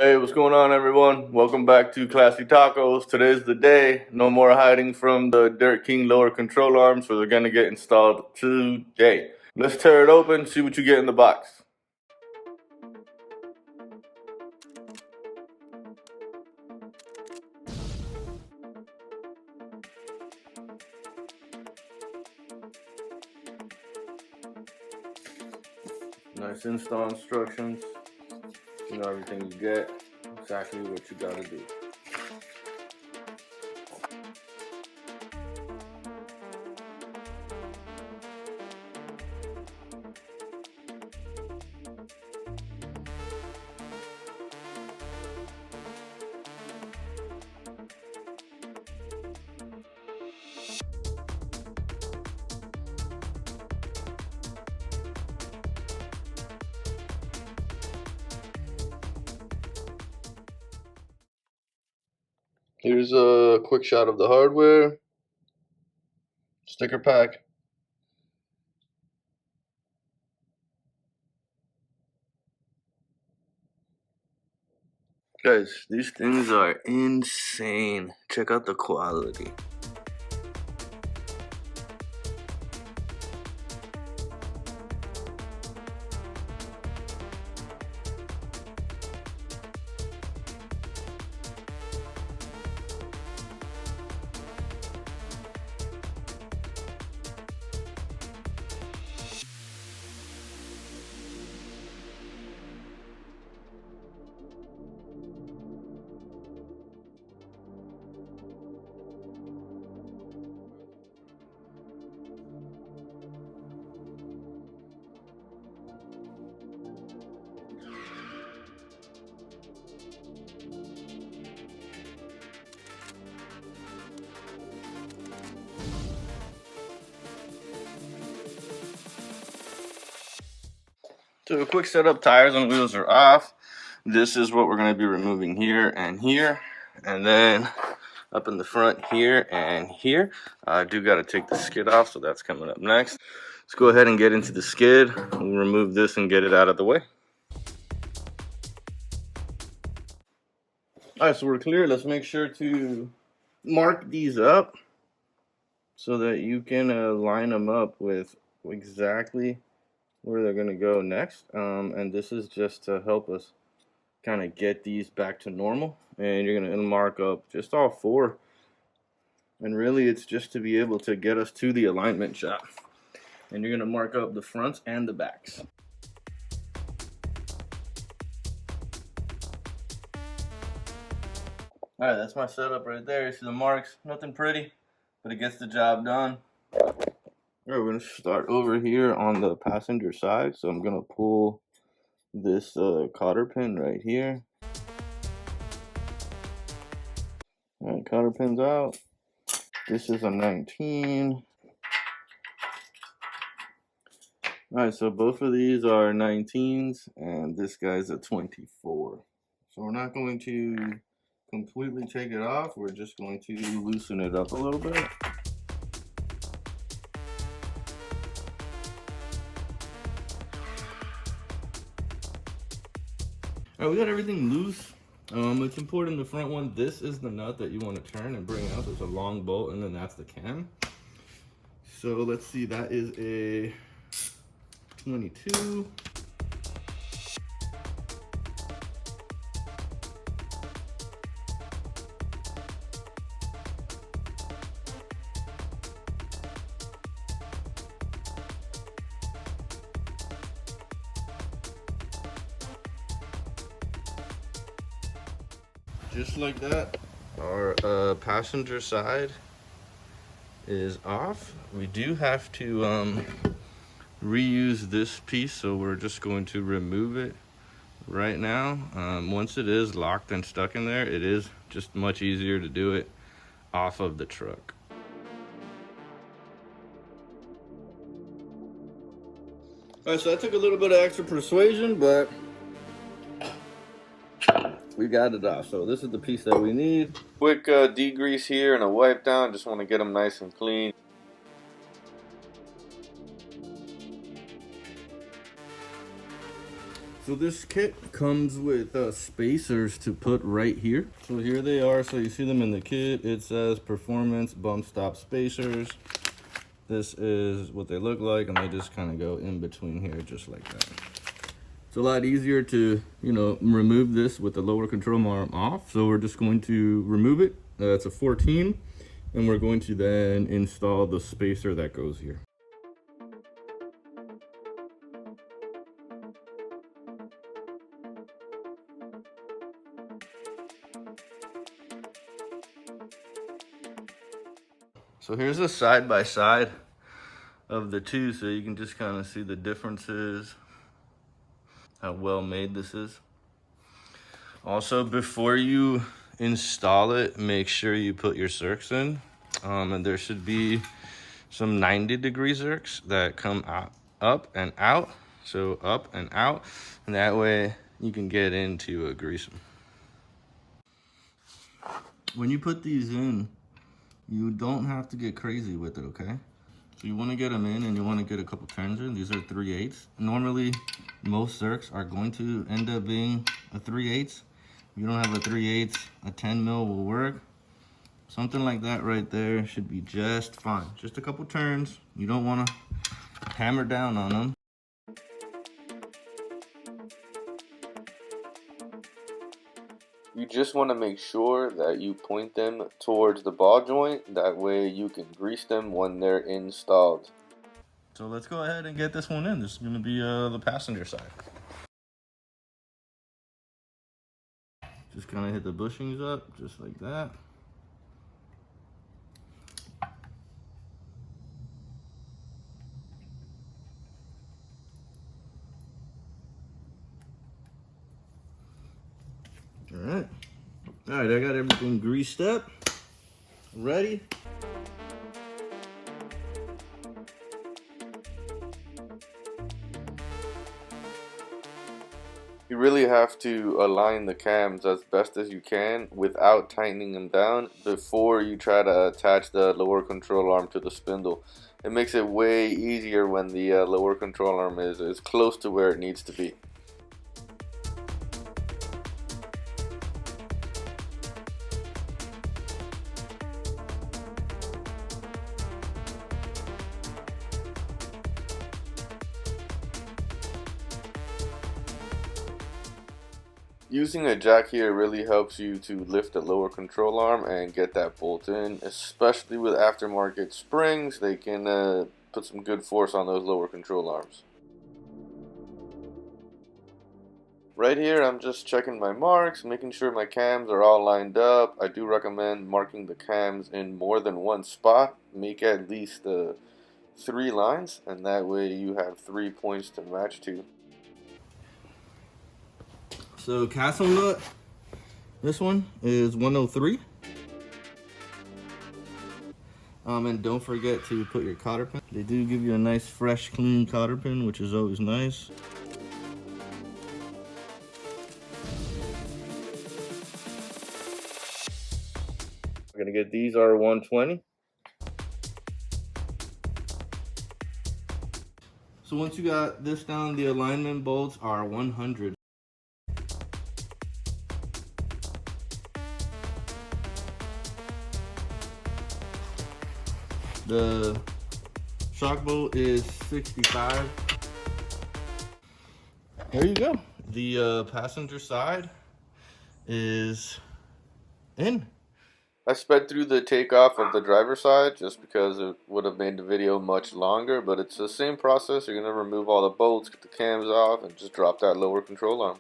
Hey, what's going on, everyone? Welcome back to Classy Tacos. Today's the day. No more hiding from the Dirt King lower control arms, so they're gonna get installed today. Let's tear it open, see what you get in the box. Nice install instructions. You know everything you get, exactly what you gotta do. Here's a quick shot of the hardware. Sticker pack. Guys, these things are insane. Check out the quality. So a quick setup, tires and wheels are off. This is what we're going to be removing here, and then up in the front here and here. I do got to take the skid off, so that's coming up next. Let's go ahead and get into the skid. We'll remove this and get it out of the way. All right, so we're clear. Let's make sure to mark these up so that you can line them up with exactly where they're going to go next. And this is just to help us kind of get these back to normal. And you're going to mark up just all four. And really it's just to be able to get us to the alignment shot. And you're going to mark up the fronts and the backs. Alright, that's my setup right there. You see the marks, nothing pretty, but it gets the job done. Alright, we're going to start over here on the passenger side. So I'm going to pull this cotter pin right here. Alright, cotter pin's out. This is a 19. Alright, so both of these are 19s, and this guy's a 24. So we're not going to completely take it off, we're just going to loosen it up a little bit. Alright, we got everything loose. It's important, the front one, this is the nut that you want to turn and bring out. There's a long bolt, and then that's the cam. So let's see, that is a 22. Just like that, our passenger side is off. We do have to reuse this piece, so we're just going to remove it right now. Once it is locked and stuck in there, it is just much easier to do it off of the truck. Alright, so that took a little bit of extra persuasion, but we got it off. So this is the piece that we need. Quick degrease here and a wipe down. Just want to get them nice and clean. So this kit comes with spacers to put right here. So here they are. So you see them in the kit. It says performance bump stop spacers. This is what they look like, and they just kind of go in between here just like that. It's a lot easier to, remove this with the lower control arm off. So we're just going to remove it. It's a 14, and we're going to then install the spacer that goes here. So here's a side by side of the two, so you can just kind of see the differences, how well made this is. Also, before you install it, make sure you put your zerks in. And there should be some 90-degree zerks that come out, up and out. So up and out, and that way you can get into grease them. When you put these in, you don't have to get crazy with it, okay? So you want to get them in, and you want to get a couple turns in. These are 3/8. Normally, most zerks are going to end up being a 3/8. If you don't have a 3/8, a 10 mil will work. Something like that right there should be just fine. Just a couple turns. You don't want to hammer down on them. You just want to make sure that you point them towards the ball joint. That way you can grease them when they're installed. So let's go ahead and get this one in. This is going to be the passenger side. Just kind of hit the bushings up, just like that. All right, I got everything greased up, ready. You really have to align the cams as best as you can without tightening them down before you try to attach the lower control arm to the spindle. It makes it way easier when the lower control arm is close to where it needs to be. Using a jack here really helps you to lift the lower control arm and get that bolt in, especially with aftermarket springs. They can put some good force on those lower control arms. Right here I'm just checking my marks, making sure my cams are all lined up. I do recommend marking the cams in more than one spot. Make at least 3 lines, and that way you have 3 points to match to. So castle nut, this one is 103. And don't forget to put your cotter pin. They do give you a nice fresh clean cotter pin, which is always nice. We're gonna get these are 120. So once you got this down, the alignment bolts are 100. The shock bolt is 65. There you go. The passenger side is in. I sped through the takeoff of the driver's side just because it would have made the video much longer, but it's the same process. You're going to remove all the bolts, get the cams off, and just drop that lower control arm.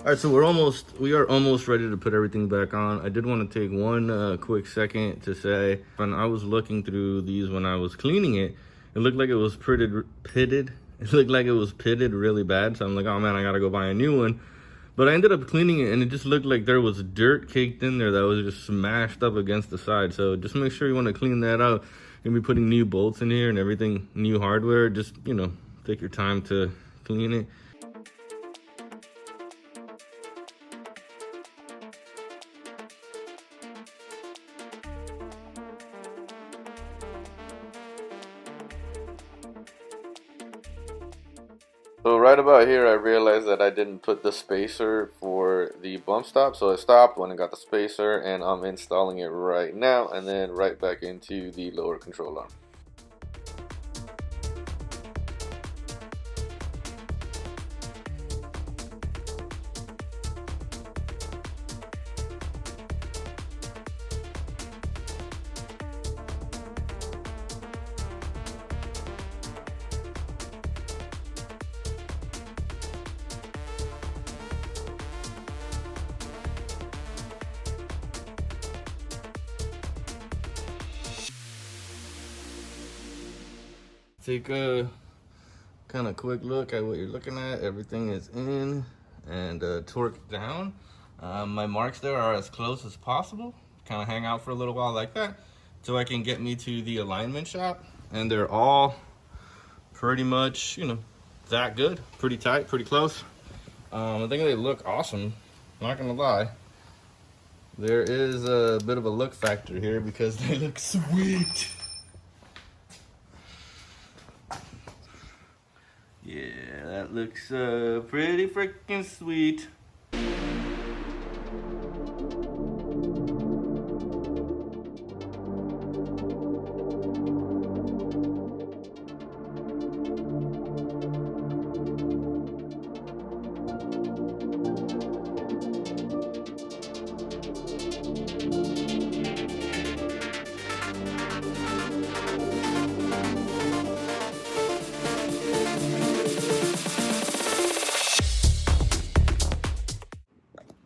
All right, so we are almost ready to put everything back on. I did want to take one quick second to say, when I was looking through these when I was cleaning it, it looked like it was pitted. It looked like it was pitted really bad. So I'm like, oh man, I gotta go buy a new one. But I ended up cleaning it, and it just looked like there was dirt caked in there that was just smashed up against the side. So just make sure you want to clean that out. You're gonna be putting new bolts in here and everything, new hardware. Just, take your time to clean it. So right about here, I realized that I didn't put the spacer for the bump stop. So I stopped, went and got the spacer, and I'm installing it right now, and then right back into the lower control arm. Take a kind of quick look at what you're looking at. Everything is in and torqued down. My marks there are as close as possible. Kind of hang out for a little while like that so I can get me to the alignment shop. And they're all pretty much, you know, that good. Pretty tight, pretty close. I think they look awesome. Not gonna lie. There is a bit of a look factor here because they look sweet. Yeah, that looks pretty freaking sweet.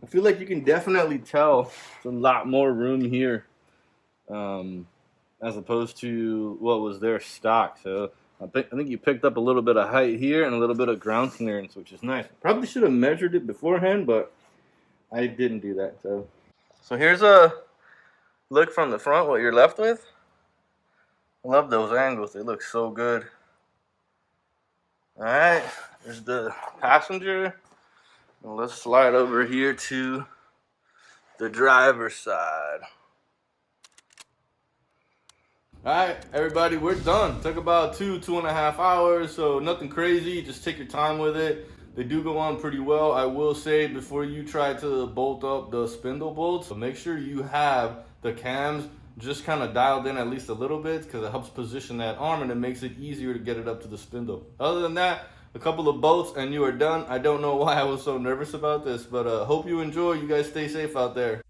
I feel like you can definitely tell there's a lot more room here, as opposed to what was their stock. So I think you picked up a little bit of height here and a little bit of ground clearance, which is nice. Probably should have measured it beforehand, but I didn't do that. So here's a look from the front. What you're left with. I love those angles. They look so good. All right, there's the passenger. Well, let's slide over here to the driver's side. Alright, everybody, we're done. Took about 2.5 hours, so nothing crazy. Just take your time with it. They do go on pretty well. I will say, before you try to bolt up the spindle bolts, so make sure you have the cams just kind of dialed in at least a little bit, because it helps position that arm and it makes it easier to get it up to the spindle. Other than that, a couple of bolts and you are done. I don't know why I was so nervous about this, but hope you enjoy. You guys stay safe out there.